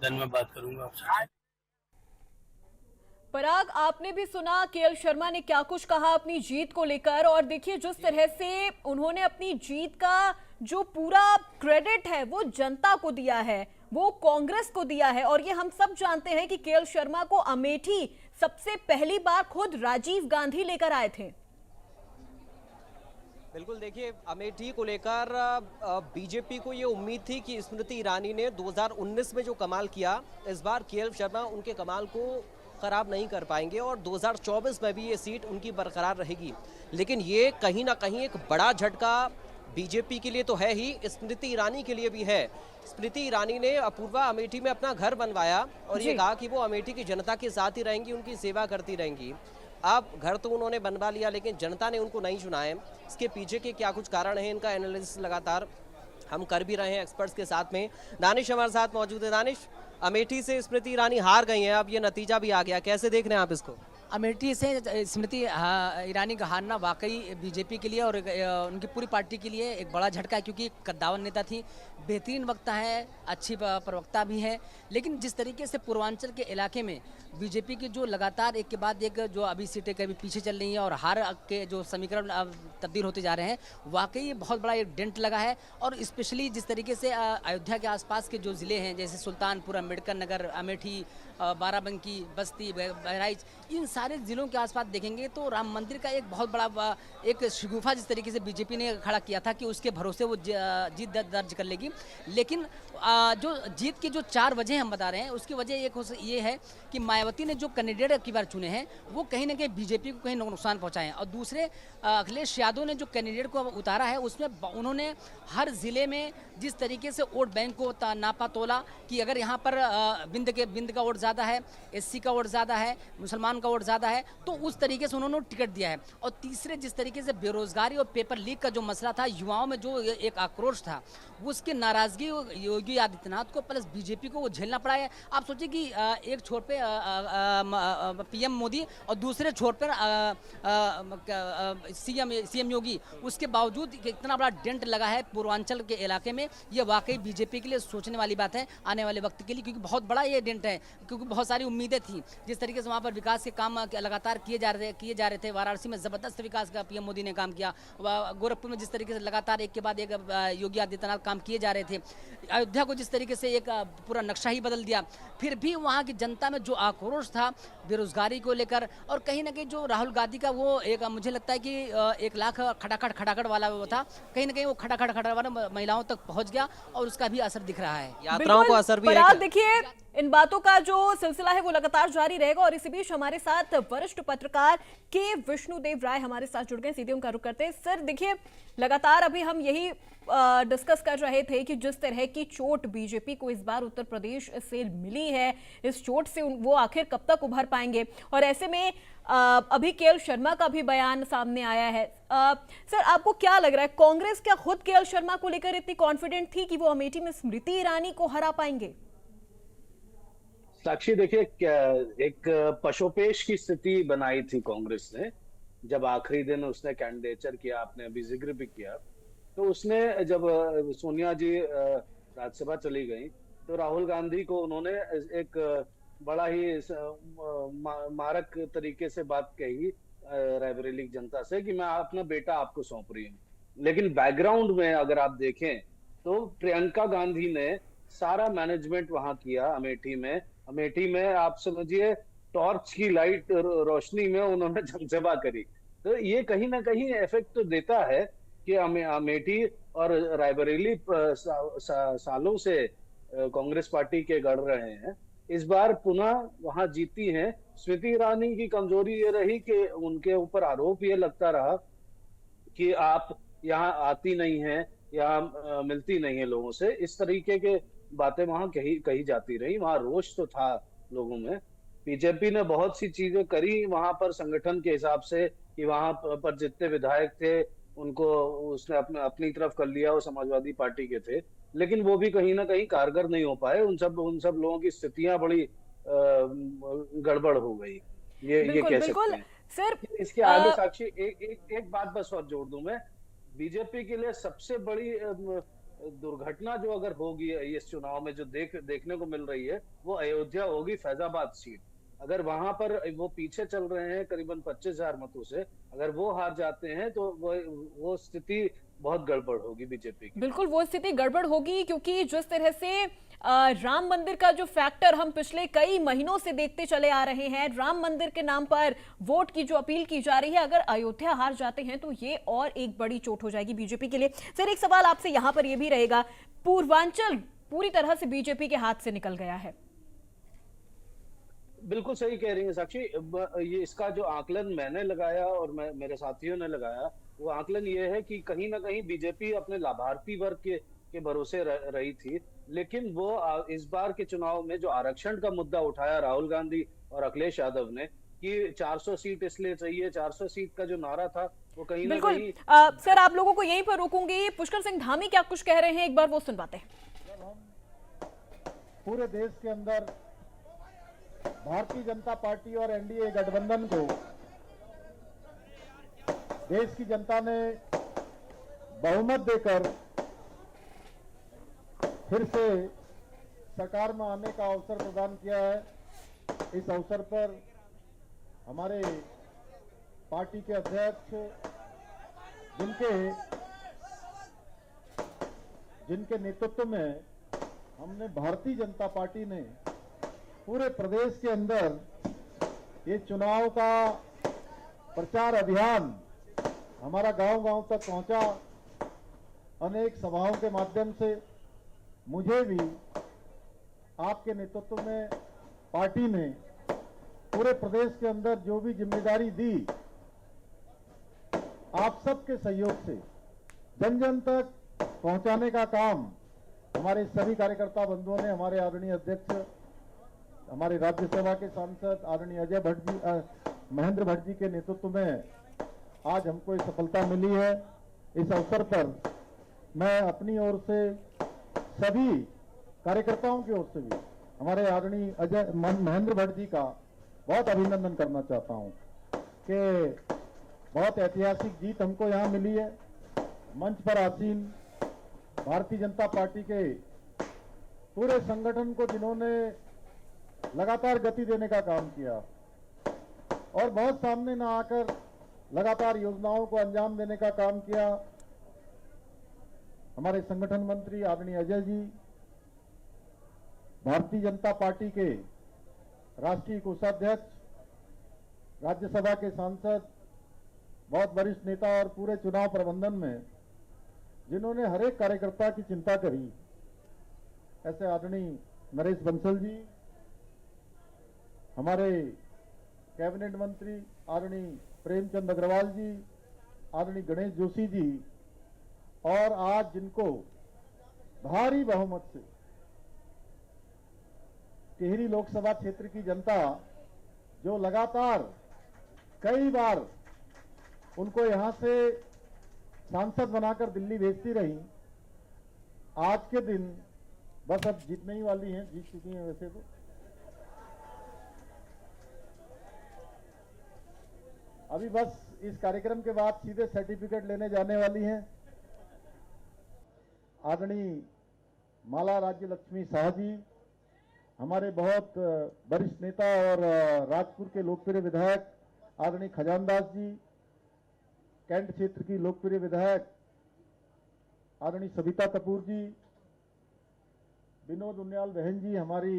Then मैं बात करूंगा आपसे। पराग, आपने भी सुना केएल शर्मा ने क्या कुछ कहा अपनी जीत को लेकर। और देखिए, जिस तरह से उन्होंने अपनी जीत का जो पूरा क्रेडिट है वो जनता को दिया है, वो कांग्रेस को दिया है। और ये हम सब जानते हैं कि केएल शर्मा को अमेठी सबसे पहली बार खुद राजीव गांधी लेकर आए थे। बिल्कुल, देखिए अमेठी को लेकर बीजेपी को ये उम्मीद थी कि स्मृति ईरानी ने 2019 में जो कमाल किया, इस बार केएल शर्मा उनके कमाल को खराब नहीं कर पाएंगे और 2024 में भी ये सीट उनकी बरकरार रहेगी। लेकिन ये कहीं ना कहीं एक बड़ा झटका बीजेपी के लिए तो है ही, स्मृति ईरानी के लिए भी है। स्मृति ईरानी ने अपूर्वा अमेठी में अपना घर बनवाया और ये कहा कि वो अमेठी की जनता के साथ ही रहेंगी, उनकी सेवा करती रहेंगी। अब घर तो उन्होंने बनवा लिया लेकिन जनता ने उनको नहीं चुना है। इसके पीछे के क्या कुछ कारण है, इनका एनालिसिस लगातार हम कर भी रहे हैं एक्सपर्ट्स के साथ में। दानिश हमारे साथ मौजूद है। दानिश, अमेठी से स्मृति ईरानी हार गई हैं, अब ये नतीजा भी आ गया, कैसे देख रहे हैं आप इसको? अमेठी से स्मृति ईरानी का हारना वाकई बीजेपी के लिए और उनकी पूरी पार्टी के लिए एक बड़ा झटका है, क्योंकि एक कद्दावर नेता थी, बेहतरीन वक्ता है, अच्छी प्रवक्ता भी है। लेकिन जिस तरीके से पूर्वांचल के इलाके में बीजेपी की जो लगातार एक के बाद एक जो अभी सीटें कभी पीछे चल रही हैं और हार के जो समीकरण अब तब्दील होते जा रहे हैं, वाकई ये बहुत बड़ा एक डेंट लगा है। और स्पेशली जिस तरीके से अयोध्या के आसपास के जो ज़िले हैं, जैसे सुल्तानपुर, अम्बेडकर नगर, अमेठी, बाराबंकी, बस्ती, बहराइच, इन सारे ज़िलों के आसपास देखेंगे तो राम मंदिर का एक बहुत बड़ा एक शगुफा जिस तरीके से बीजेपी ने खड़ा किया था कि उसके भरोसे वो जीत दर्ज कर लेगी। लेकिन जो जीत की जो 4 वजह हम बता रहे हैं, उसकी वजह एक ये है कि मायावती ने जो कैंडिडेट अब की बार चुने हैं वो कहीं ना कहीं बीजेपी को कहीं नुकसान पहुंचाए हैं। और दूसरे, अखिलेश यादव ने जो कैंडिडेट को उतारा है उसमें उन्होंने हर ज़िले में जिस तरीके से वोट बैंक को नापा तोला कि अगर यहाँ पर बिंद का वोट ज़्यादा है, एससी का वोट ज़्यादा है, मुसलमान का वोट ज़्यादा है, तो उस तरीके से उन्होंने टिकट दिया है। और तीसरे, जिस तरीके से बेरोजगारी और पेपर लीक का जो मसला था, युवाओं में जो एक आक्रोश था, वो उसकी नाराजगी योगी आदित्यनाथ को प्लस बीजेपी को वो झेलना पड़ा है। आप सोचिए कि एक छोर पे पीएम मोदी और दूसरे छोर पर सीएम योगी, उसके बावजूद इतना बड़ा डेंट लगा है पूर्वांचल के इलाके में। ये वाकई बीजेपी के लिए सोचने वाली बात है आने वाले वक्त के लिए, क्योंकि बहुत बड़ा ये डेंट है, क्योंकि बहुत सारी उम्मीदें थी। जिस तरीके से वहाँ पर विकास के काम लगातार किए जा रहे थे, वाराणसी में ज़बरदस्त विकास का पीएम मोदी ने काम किया, गोरखपुर में जिस तरीके से लगातार एक के बाद एक योगी आदित्यनाथ काम किए जा रहे थे, अयोध्या को जिस तरीके से एक पूरा नक्शा ही बदल दिया, फिर भी वहाँ की जनता में जो आक्रोश था बेरोजगारी को लेकर, और कहीं ना कहीं जो राहुल गांधी का वो एक, मुझे लगता है कि 1 लाख खटाखट वाला वो था, कहीं ना कहीं वो खटाखट वाला महिलाओं तक पहुंच गया और उसका भी असर दिख रहा है, यात्राओं को असर भी है। है। देखिए, इन बातों का जो सिलसिला है वो लगातार जारी रहेगा। और इसी बीच हमारे साथ वरिष्ठ पत्रकार के विष्णुदेव राय हमारे साथ जुड़ गए, सीधे उनका रुख करते हैं। सर देखिए, लगातार अभी हम यही डिस्कस कर रहे थे कि जिस तरह की चोट बीजेपी को इस बार उत्तर प्रदेश से मिली है, इस चोट से वो आखिर कब तक उभर पाएंगे। और ऐसे में अभी केएल शर्मा का भी बयान सामने आया है। सर, आपको क्या लग रहा है, कांग्रेस क्या खुद केएल शर्मा को लेकर इतनी कॉन्फिडेंट थी कि वो अमेठी में स्मृति ईरानी को हरा पाएंगे? साक्षी, देखिए एक पशोपेश की स्थिति बनाई थी कांग्रेस ने। जब आखिरी दिन उसने कैंडिडेचर किया, आपने अभी जिक्र भी किया, तो उसने जब सोनिया जी राज्यसभा चली गई तो राहुल गांधी को उन्होंने एक बड़ा ही मारक तरीके से बात कही रायबरेली की जनता से कि मैं अपना बेटा आपको सौंप रही हूँ। लेकिन बैकग्राउंड में अगर आप देखें तो प्रियंका गांधी ने सारा मैनेजमेंट वहां किया अमेठी में आप समझिए टॉर्च की लाइट रोशनी में उन्होंने जनसभा करी। तो ये कहीं ना कहीं इफेक्ट तो देता है कि अमेठी और रायबरेली सालों से कांग्रेस पार्टी के गढ़ रहे हैं, इस बार पुनः वहां जीती हैं। स्मृति ईरानी की कमजोरी ये रही कि उनके ऊपर आरोप ये लगता रहा कि आप यहाँ आती नहीं हैं, यहाँ मिलती नहीं है लोगों से, इस तरीके के बातें वहां कही जाती रही। वहां रोष तो था लोगों में। बीजेपी ने बहुत सी चीजें करी वहां पर संगठन के हिसाब से कि वहां पर जितने विधायक थे उनको उसने अपनी तरफ कर लिया, वो समाजवादी पार्टी के थे, लेकिन वो भी कहीं ना कहीं कारगर नहीं हो पाए। उन सब लोगों की स्थितियां बड़ी गड़बड़ हो गई, ये कह सकते हैं। सर, इसके आगे साक्षी एक बात बस और जोड़ दूं मैं, बीजेपी के लिए सबसे बड़ी दुर्घटना जो अगर होगी इस चुनाव में जो देखने को मिल रही है, वो अयोध्या होगी, फैजाबाद सीट। अगर वहां पर वो पीछे चल रहे हैं करीबन 25,000 मतों से, अगर वो हार जाते हैं तो वो स्थिति बहुत गड़बड़ होगी बीजेपी की। बिल्कुल वो स्थिति गड़बड़ होगी, क्योंकि जिस तरह से राम मंदिर का जो फैक्टर हम पिछले कई महीनों से देखते चले आ रहे हैं, राम मंदिर के नाम पर वोट की जो अपील की जा रही है, अगर अयोध्या हार जाते हैं तो ये और एक बड़ी चोट हो जाएगी बीजेपी के लिए। सर एक सवाल आपसे यहां पर यह भी रहेगा, पूर्वांचल पूरी तरह से बीजेपी के हाथ से निकल गया है। बिल्कुल सही कह रही हैं साक्षी। ये इसका जो आकलन मैंने लगाया और मेरे साथियों ने लगाया, वो आकलन ये है कि कहीं ना कहीं बीजेपी अपने लाभार्थी वर्ग के भरोसे रही थी। लेकिन वो इस बार के चुनाव में जो आरक्षण का मुद्दा उठाया राहुल गांधी और अखिलेश यादव ने, कि 400 सीट इसलिए चाहिए, 400 सीट का जो नारा था वो कहीं ना बिल्कुल कहीं। सर आप लोगों को यहीं पर रोकूंगी, पुष्कर सिंह धामी क्या कुछ कह रहे हैं, एक बार वो सुनवाते हैं। पूरे देश के अंदर भारतीय जनता पार्टी और एनडीए गठबंधन को देश की जनता ने बहुमत देकर फिर से सरकार में आने का अवसर प्रदान किया है। इस अवसर पर हमारे पार्टी के अध्यक्ष, जिनके नेतृत्व में हमने भारतीय जनता पार्टी ने पूरे प्रदेश के अंदर ये चुनाव का प्रचार अभियान हमारा गांव-गांव तक पहुंचा। अनेक सभाओं के माध्यम से मुझे भी आपके नेतृत्व में पार्टी ने पूरे प्रदेश के अंदर जो भी जिम्मेदारी दी, आप सबके सहयोग से जन जन तक पहुंचाने का काम हमारे सभी कार्यकर्ता बंधुओं ने, हमारे आदरणीय अध्यक्ष, हमारे राज्यसभा के सांसद आदरणीय अजय भट्ट जी, महेंद्र भट्ट जी के नेतृत्व में आज हमको ये सफलता मिली है। इस अवसर पर मैं अपनी ओर से सभी कार्यकर्ताओं की ओर से भी हमारे आदरणीय अजय महेंद्र भट्ट जी का बहुत अभिनंदन करना चाहता हूं कि बहुत ऐतिहासिक जीत हमको यहां मिली है। मंच पर आसीन भारतीय जनता पार्टी के पूरे संगठन को जिन्होंने लगातार गति देने का काम किया और बहुत सामने न आकर लगातार योजनाओं को अंजाम देने का काम किया, हमारे संगठन मंत्री आदरणीय अजय जी, भारतीय जनता पार्टी के राष्ट्रीय कोषाध्यक्ष, राज्यसभा के सांसद, बहुत वरिष्ठ नेता और पूरे चुनाव प्रबंधन में जिन्होंने हर एक कार्यकर्ता की चिंता करी, ऐसे आदरणीय नरेश बंसल जी, हमारे कैबिनेट मंत्री आदरणीय प्रेमचंद अग्रवाल जी, आदरणीय गणेश जोशी जी, और आज जिनको भारी बहुमत से टिहरी लोकसभा क्षेत्र की जनता जो लगातार कई बार उनको यहां से सांसद बनाकर दिल्ली भेजती रही, आज के दिन बस अब जीतने ही वाली हैं, जीत चुकी हैं वैसे तो। अभी बस इस कार्यक्रम के बाद सीधे सर्टिफिकेट लेने जाने वाली हैं। आदरणीय माला राज्य लक्ष्मी शाह जी, हमारे बहुत वरिष्ठ नेता और राजपुर के लोकप्रिय विधायक आदरणीय खजानदास जी, कैंट क्षेत्र की लोकप्रिय विधायक आदरणीय सविता कपूर जी, विनोद उनियाल बहन जी, हमारी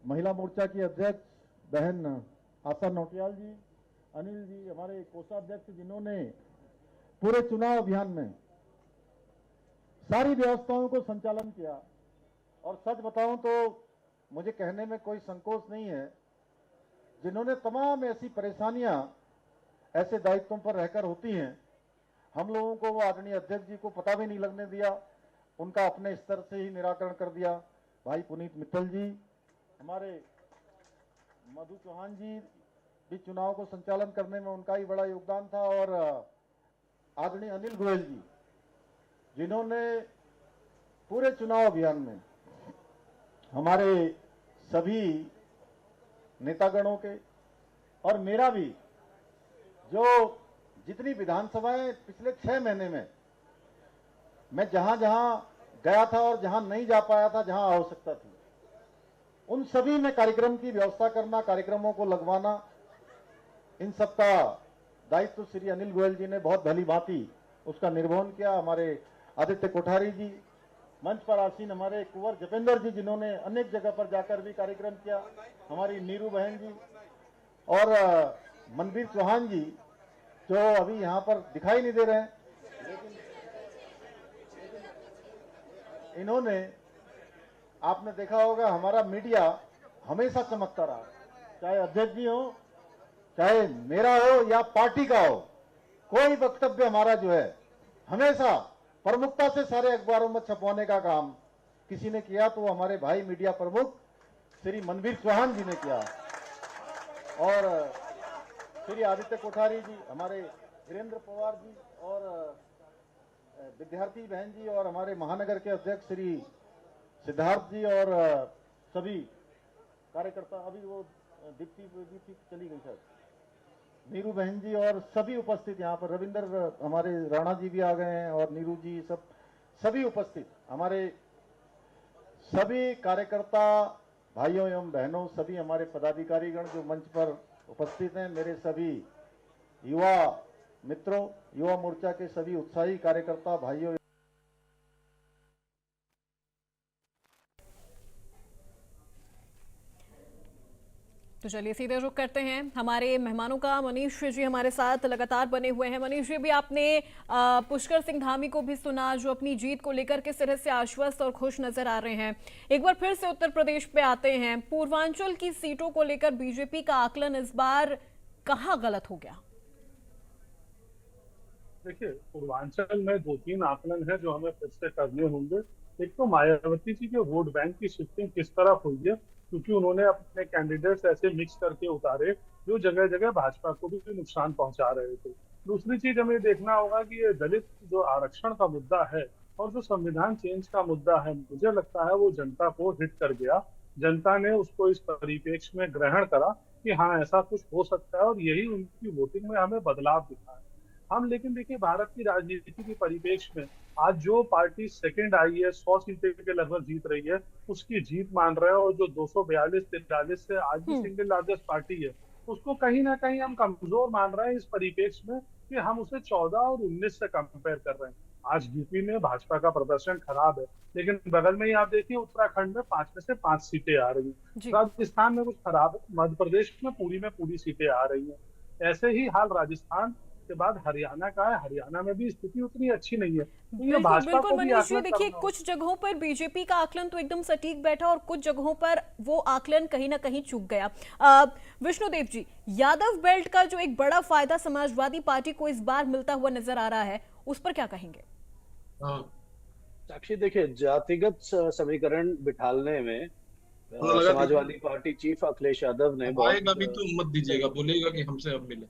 महिला मोर्चा की अध्यक्ष बहन आशा नौटियाल जी, अनिल जी, हमारे कोषाध्यक्ष, जिन्होंने पूरे चुनाव अभियान में सारी व्यवस्थाओं को संचालन किया। और सच बताऊं तो मुझे कहने में कोई संकोच नहीं है, जिन्होंने तमाम ऐसी परेशानियां ऐसे दायित्वों पर रहकर होती हैं, हम लोगों को वो आदरणीय अध्यक्ष जी को पता भी नहीं लगने दिया, उनका अपने स्तर से ही निराकरण कर दिया। भाई पुनीत मित्तल जी, हमारे मधु चौहान जी भी चुनाव को संचालन करने में उनका ही बड़ा योगदान था, और आदरणीय अनिल गोयल जी, जिन्होंने पूरे चुनाव अभियान में हमारे सभी नेतागणों के और मेरा भी जो जितनी विधानसभाएं पिछले 6 महीने में मैं जहां जहां गया था और जहां नहीं जा पाया था, जहां आवश्यकता थी, उन सभी में कार्यक्रम की व्यवस्था करना, कार्यक्रमों को लगवाना, इन सबका दायित्व श्री अनिल गोयल जी ने बहुत भली भांति उसका निर्वहन किया। हमारे आदित्य कोठारी जी, मंच पर आसीन हमारे कुंवर जपेंद्र जी, जिन्होंने अनेक जगह पर जाकर भी कार्यक्रम किया, हमारी नीरू बहन जी और मनवीर चौहान जी, जो अभी यहाँ पर दिखाई नहीं दे रहे हैं, लेकिन इन्होंने, आपने देखा होगा, हमारा मीडिया हमेशा चमकता रहा, चाहे अध्यक्ष जी हो, चाहे मेरा हो या पार्टी का हो, कोई वक्तव्य हमारा जो है हमेशा प्रमुखता से सारे अखबारों में छपवाने का काम किसी ने किया तो हमारे भाई मीडिया प्रमुख श्री मनवीर चौहान जी ने किया, और श्री आदित्य कोठारी जी, हमारे वीरेंद्र पवार जी और विद्यार्थी बहन जी और हमारे महानगर के अध्यक्ष श्री सिद्धार्थ जी और सभी कार्यकर्ता, अभी वो दीप्ति चली गई सर, नीरू बहन जी और सभी उपस्थित यहाँ पर, रविंदर, हमारे राणा जी भी आ गए हैं और नीरू जी, सभी उपस्थित हमारे सभी कार्यकर्ता भाइयों एवं बहनों, सभी हमारे पदाधिकारीगण जो मंच पर उपस्थित हैं, मेरे सभी युवा मित्रों, युवा मोर्चा के सभी उत्साही कार्यकर्ता भाइयों। तो चलिए सीधे रुख करते हैं हमारे मेहमानों का। मनीष जी हमारे साथ लगातार बने हुए हैं। मनीष जी, भी आपने पुष्कर सिंह धामी को भी सुना, जो अपनी जीत को लेकर किस तरह से आश्वस्त और खुश नजर आ रहे हैं। एक बार फिर से उत्तर प्रदेश पे आते हैं। पूर्वांचल की सीटों को लेकर बीजेपी का आकलन इस बार कहाँ गलत हो गया? देखिए, पूर्वांचल में 2-3 आकलन है जो हमें फिर से करने होंगे। एक तो मायावती जी के वोट बैंक की शिफ्टिंग किस तरफ हुई है, क्योंकि उन्होंने अपने कैंडिडेट्स ऐसे मिक्स करके उतारे जो जगह जगह भाजपा को भी नुकसान पहुंचा रहे थे। दूसरी चीज हमें देखना होगा कि ये दलित जो आरक्षण का मुद्दा है और जो संविधान चेंज का मुद्दा है, मुझे लगता है वो जनता को हिट कर गया। जनता ने उसको इस परिप्रेक्ष्य में ग्रहण करा कि हाँ, ऐसा कुछ हो सकता है, और यही उनकी वोटिंग में हमें बदलाव दिखा है। हम लेकिन देखिए, भारत की राजनीति की परिप्रेक्ष्य में आज जो पार्टी सेकंड आई है, 100 सीटें के लगभग जीत रही है, उसकी जीत मान रहे हैं, और जो 242-43 से आज भी सिंगल लार्जेस्ट पार्टी है, उसको कहीं ना कहीं हम कमजोर मान रहे हैं इस परिप्रेक्ष्य में कि हम उसे 14 और 19 से कंपेयर कर रहे हैं। आज यूपी में भाजपा का प्रदर्शन खराब है, लेकिन बगल में ही आप देखिए उत्तराखंड में 5 में से 5 सीटें आ रही हैं। राजस्थान में कुछ खराब है, मध्य प्रदेश में पूरी सीटें आ रही हैं। ऐसे ही हाल राजस्थान के बाद हरियाणा का है। हरियाणा में भी स्थिति उतनी अच्छी नहीं है। तो ये भाजपा को भी मनीष जी, देखिए, कुछ जगहों पर बीजेपी का आकलन तो एकदम सटीक बैठा और कुछ जगहों पर वो आकलन कहीं ना कहीं चूक गया। विष्णुदेव जी, यादव बेल्ट का जो एक बड़ा फायदा समाजवादी पार्टी को इस बार मिलता हुआ नजर आ रहा है, उस पर क्या कहेंगे? साक्षी, देखिए, जातिगत समीकरण बिठाने में समाजवादी पार्टी चीफ अखिलेश यादव ने अभी तो मत दीजिएगा, बोलेगा कि हमसे अब मिले,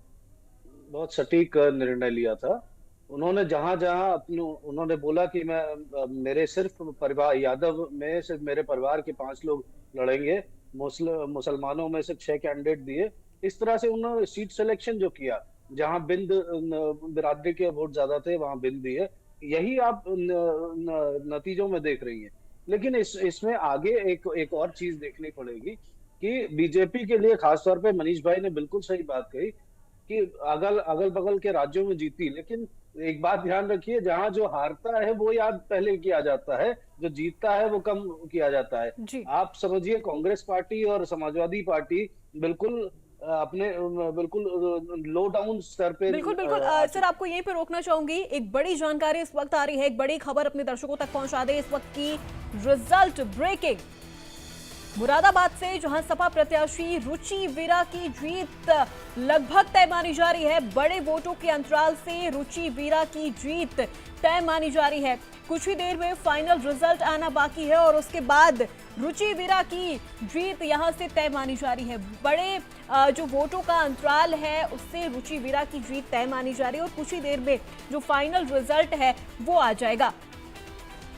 बहुत सटीक निर्णय लिया था। उन्होंने जहां जहां उन्होंने बोला कि मेरे सिर्फ परिवार यादव में सिर्फ मेरे परिवार के 5 लोग लड़ेंगे, मुसलमानों में से 6 कैंडिडेट दिए। इस तरह से उन्होंने सीट सिलेक्शन जो किया, जहां बिंद बिरादरी के वोट ज्यादा थे वहां बिंद दिए, यही आप नतीजों में देख रही हैं। लेकिन इसमें आगे एक और चीज देखनी पड़ेगी कि बीजेपी के लिए खासतौर पे मनीष भाई ने बिल्कुल सही बात कही कि अगल बगल के राज्यों में जीती, लेकिन एक बात ध्यान रखिए, जहां जो हारता है वो याद पहले किया जाता है, जो जीतता है वो कम किया जाता है। आप समझिए, कांग्रेस पार्टी और समाजवादी पार्टी बिल्कुल अपने लो डाउन स्तर पे। बिल्कुल सर, आपको यहीं पे रोकना चाहूंगी। एक बड़ी जानकारी इस वक्त आ रही है, एक बड़ी खबर अपने दर्शकों तक पहुंचा दे। इस वक्त की रिजल्ट ब्रेकिंग। मुरादाबाद से जहां सपा प्रत्याशी रुचि वीरा की जीत लगभग तय मानी जा रही है। बड़े वोटों के अंतराल से रुचि वीरा की जीत तय मानी जा रही है। कुछ ही देर में फाइनल रिजल्ट आना बाकी है और उसके बाद रुचि वीरा की जीत यहां से तय मानी जा रही है। बड़े जो वोटों का अंतराल है उससे रुचि वीरा की जीत तय मानी जा रही है और कुछ ही देर में जो फाइनल रिजल्ट है वो आ जाएगा।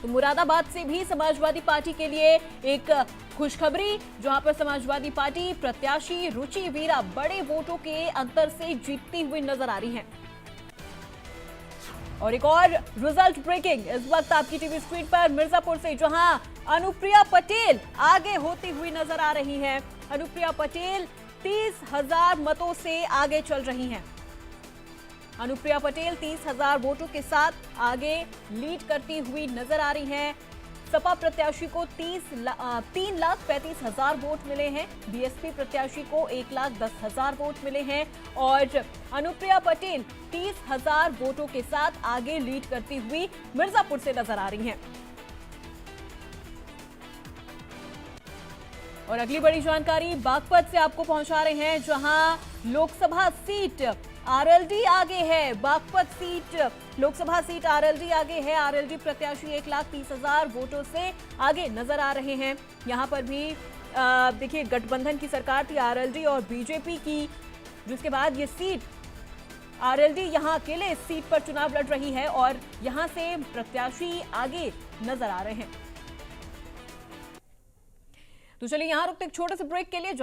तो मुरादाबाद से भी समाजवादी पार्टी के लिए एक खुशखबरी, जहां पर समाजवादी पार्टी प्रत्याशी रुचि वीरा बड़े वोटों के अंतर से जीतती हुई नजर आ रही हैं। और एक और रिजल्ट ब्रेकिंग इस वक्त आपकी टीवी स्क्रीन पर मिर्जापुर से, जहां अनुप्रिया पटेल आगे होती हुई नजर आ रही हैं। अनुप्रिया पटेल 30,000 मतों से आगे चल रही हैं। अनुप्रिया पटेल 30,000 वोटों के साथ आगे लीड करती हुई नजर आ रही हैं। सपा प्रत्याशी को 3,35,000 वोट मिले हैं। बीएसपी प्रत्याशी को 1,10,000 वोट मिले हैं और अनुप्रिया पटेल 30,000 वोटों के साथ आगे लीड करती हुई मिर्जापुर से नजर आ रही हैं। और अगली बड़ी जानकारी बागपत से आपको पहुंचा रहे हैं, जहां लोकसभा सीट आरएलडी आगे है। Baghpat seat Lok Sabha seat RLD आगे है। आरएलडी प्रत्याशी 1,30,000 वोटों से आगे नजर आ रहे हैं। यहां पर भी देखिए गठबंधन की सरकार थी आरएलडी और बीजेपी की, जिसके बाद ये सीट आरएलडी यहां अकेले इस सीट पर चुनाव लड़ रही है और यहां से प्रत्याशी आगे नजर आ रहे हैं। तो चलिए यहां रुकते एक छोटे से ब्रेक के लिए, जल्द